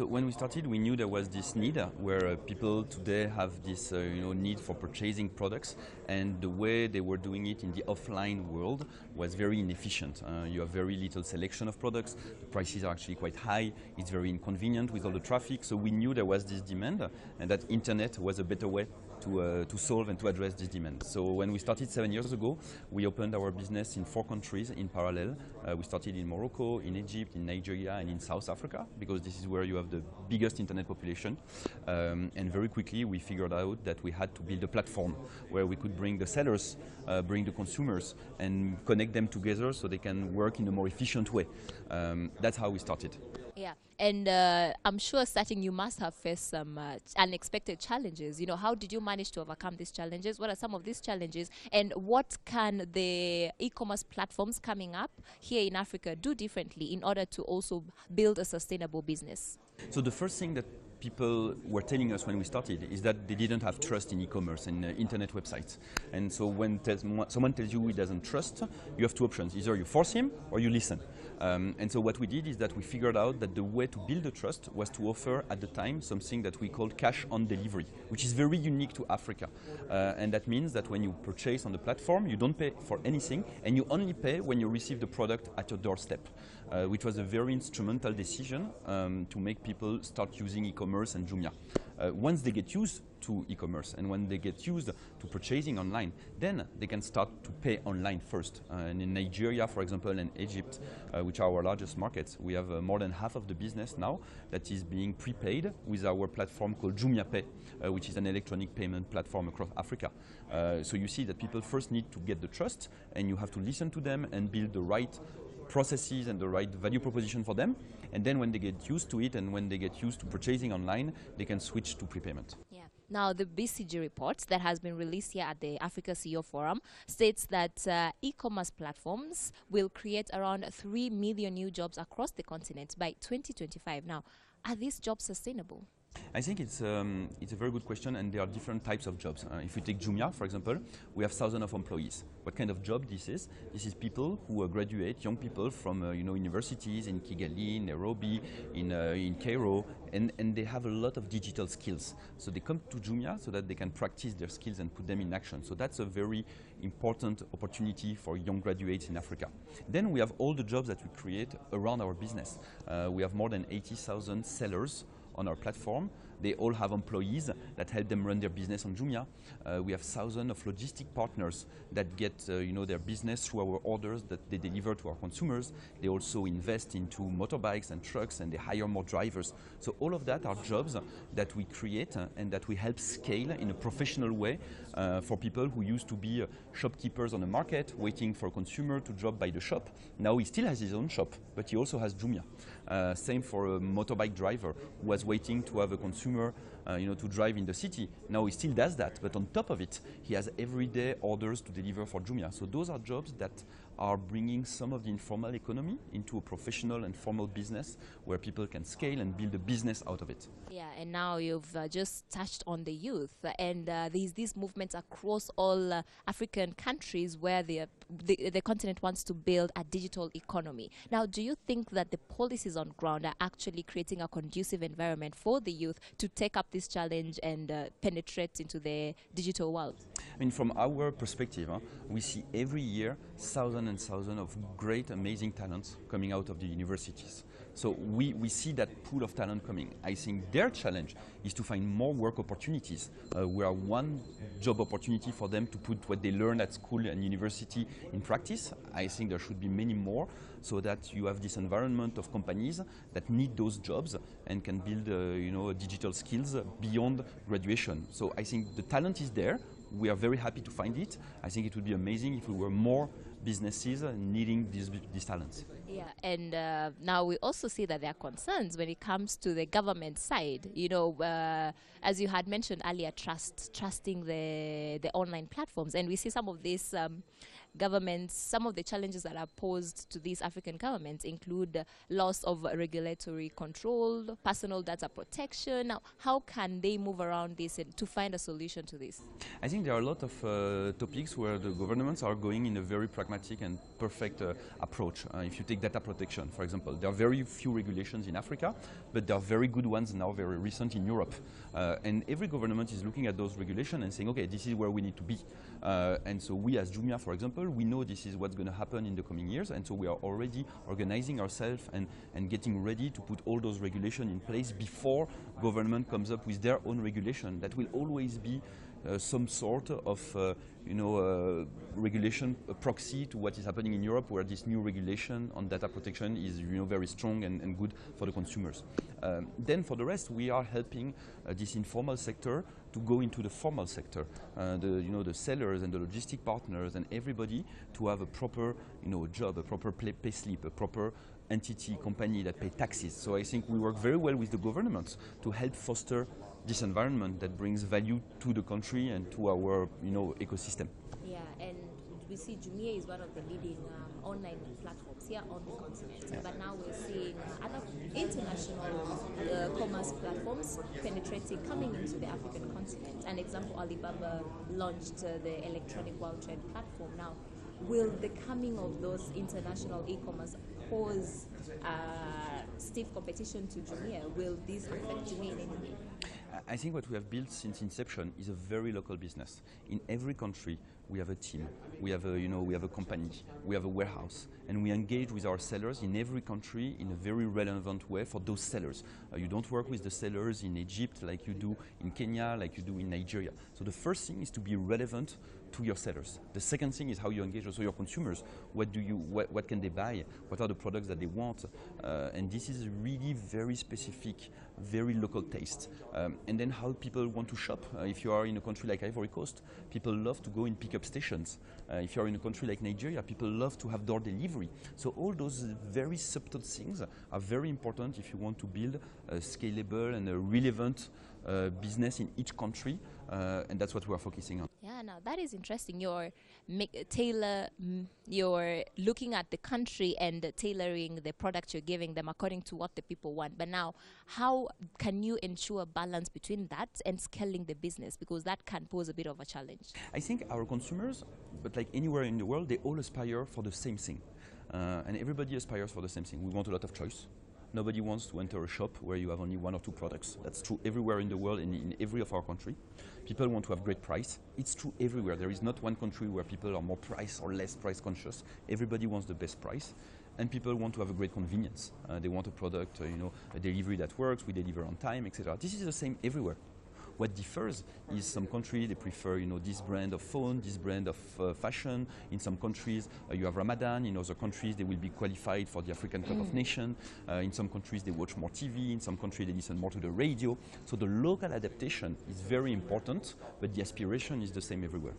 So when we started, we knew there was this need where people today have this need for purchasing products, and the way they were doing it in the offline world was very inefficient. You have very little selection of products, the prices are actually quite high, it's very inconvenient with all the traffic, so we knew there was this demand and that internet was a better way to solve and to address this demand. So when we started 7 years ago, we opened our business in 4 countries in parallel. We started in Morocco, in Egypt, in Nigeria, and in South Africa, because this is where you have the biggest internet population. And very quickly we figured out that we had to build a platform where we could bring the sellers, bring the consumers, and connect them together so they can work in a more efficient way. That's how we started. Yeah, and I'm sure starting you must have faced some unexpected challenges. You know, how did you manage to overcome these challenges? What are some of these challenges? And what can the e-commerce platforms coming up here in Africa do differently in order to also build a sustainable business? So the first thing that people were telling us when we started is that they didn't have trust in e-commerce and internet websites. And so when someone tells you he doesn't trust, you have 2 options. Either you force him or you listen. And so what we did is that we figured out that the way to build the trust was to offer at the time something that we called cash on delivery, which is very unique to Africa. And that means that when you purchase on the platform, you don't pay for anything, and you only pay when you receive the product at your doorstep, which was a very instrumental decision to make people start using e-commerce and Jumia. Once they get used to e-commerce and when they get used to purchasing online, then they can start to pay online first. And in Nigeria, for example, and Egypt, which are our largest markets, we have more than half of the business now that is being prepaid with our platform called Jumia Pay, which is an electronic payment platform across Africa. So you see that people first need to get the trust, and you have to listen to them and build the right processes and the right value proposition for them, and then when they get used to it and when they get used to purchasing online, they can switch to prepayment. Yeah. Now, the BCG report that has been released here at the Africa CEO Forum states that e-commerce platforms will create around 3 million new jobs across the continent by 2025. Now, are these jobs sustainable? I think it's a very good question, and there are different types of jobs. If we take Jumia, for example, we have thousands of employees. What kind of job this is? This is people who graduate, young people from universities in Kigali, in Nairobi, in Cairo, and they have a lot of digital skills. So they come to Jumia so that they can practice their skills and put them in action. So that's a very important opportunity for young graduates in Africa. Then we have all the jobs that we create around our business. We have more than 80,000 sellers on our platform. They all have employees that help them run their business on Jumia. We have thousands of logistic partners that get their business through our orders that they deliver to our consumers. They also invest into motorbikes and trucks, and they hire more drivers. So all of that are jobs that we create and that we help scale in a professional way for people who used to be shopkeepers on a market waiting for a consumer to drop by the shop. Now he still has his own shop, but he also has Jumia. Same for a motorbike driver who was waiting to have a consumer to drive in the city. Now he still does that, but on top of it, he has everyday orders to deliver for Jumia. So those are jobs that are bringing some of the informal economy into a professional and formal business where people can scale and build a business out of it. Yeah, and now you've just touched on the youth, and these movements across all African countries where the continent wants to build a digital economy. Now, do you think that the policies on ground are actually creating a conducive environment for the youth to take up this challenge and penetrate into the digital world? I mean, from our perspective, we see every year thousands and thousands of great, amazing talents coming out of the universities. So we see that pool of talent coming. I think their challenge is to find more work opportunities. We are one job opportunity for them to put what they learn at school and university in practice. I think there should be many more, so that you have this environment of companies that need those jobs and can build digital skills beyond graduation. So I think the talent is there. We are very happy to find it. I think it would be amazing if we were more businesses needing these talents. Yeah, and now we also see that there are concerns when it comes to the government side. As you had mentioned earlier, trusting the online platforms, and we see some of these governments, some of the challenges that are posed to these African governments include loss of regulatory control, personal data protection. Now, how can they move around this and to find a solution to this? I think there are a lot of topics where the governments are going in a very pragmatic and perfect approach. If you take take data protection, for example. There are very few regulations in Africa, but there are very good ones now, very recent in Europe. And every government is looking at those regulations and saying, okay, this is where we need to be. And so we as Jumia, for example, we know this is what's going to happen in the coming years, and so we are already organizing ourselves and getting ready to put all those regulations in place before government comes up with their own regulation. That will always be some sort of regulation proxy to what is happening in Europe, where this new regulation on data protection is very strong and good for the consumers. Then for the rest, we are helping this informal sector to go into the formal sector, the sellers and the logistic partners and everybody to have a proper job, a proper pay slip, a proper entity, company that pay taxes. So I think we work very well with the governments to help foster this environment that brings value to the country and to our ecosystem. Yeah, and we see Jumia is one of the leading online platforms here on the continent. Yeah. But now we're seeing other international commerce platforms penetrating, coming into the African continent. An example, Alibaba launched the electronic world trade platform. Now, will the coming of those international e-commerce pose stiff competition to Jumia? Will this affect Jumia in any way? I think what we have built since inception is a very local business. In every country, we have a team, we have a company, we have a warehouse, and we engage with our sellers in every country in a very relevant way for those sellers. You don't work with the sellers in Egypt like you do in Kenya, like you do in Nigeria. So the first thing is to be relevant to your sellers. The second thing is how you engage also your consumers. What can they buy? What are the products that they want? And this is really very specific, very local taste. And then how people want to shop. If you are in a country like Ivory Coast, people love to go in pickup stations. If you are in a country like Nigeria, people love to have door delivery. So all those very subtle things are very important if you want to build a scalable and a relevant business in each country, and that's what we are focusing on. Yeah, now that is interesting. You're looking at the country and tailoring the product you're giving them according to what the people want. But now, how can you ensure balance between that and scaling the business? Because that can pose a bit of a challenge. I think our consumers, but like anywhere in the world, they all aspire for the same thing. And everybody aspires for the same thing. We want a lot of choice. Nobody wants to enter a shop where you have only one or two products. That's true everywhere in the world, in every of our country. People want to have great price. It's true everywhere. There is not one country where people are more price or less price conscious. Everybody wants the best price. And people want to have a great convenience. They want a product, a delivery that works, we deliver on time, etc. This is the same everywhere. What differs is some countries, they prefer this brand of phone, this brand of fashion. In some countries, you have Ramadan. In other countries, they will be qualified for the African Cup of Nations. In some countries, they watch more TV. In some countries, they listen more to the radio. So the local adaptation is very important, but the aspiration is the same everywhere.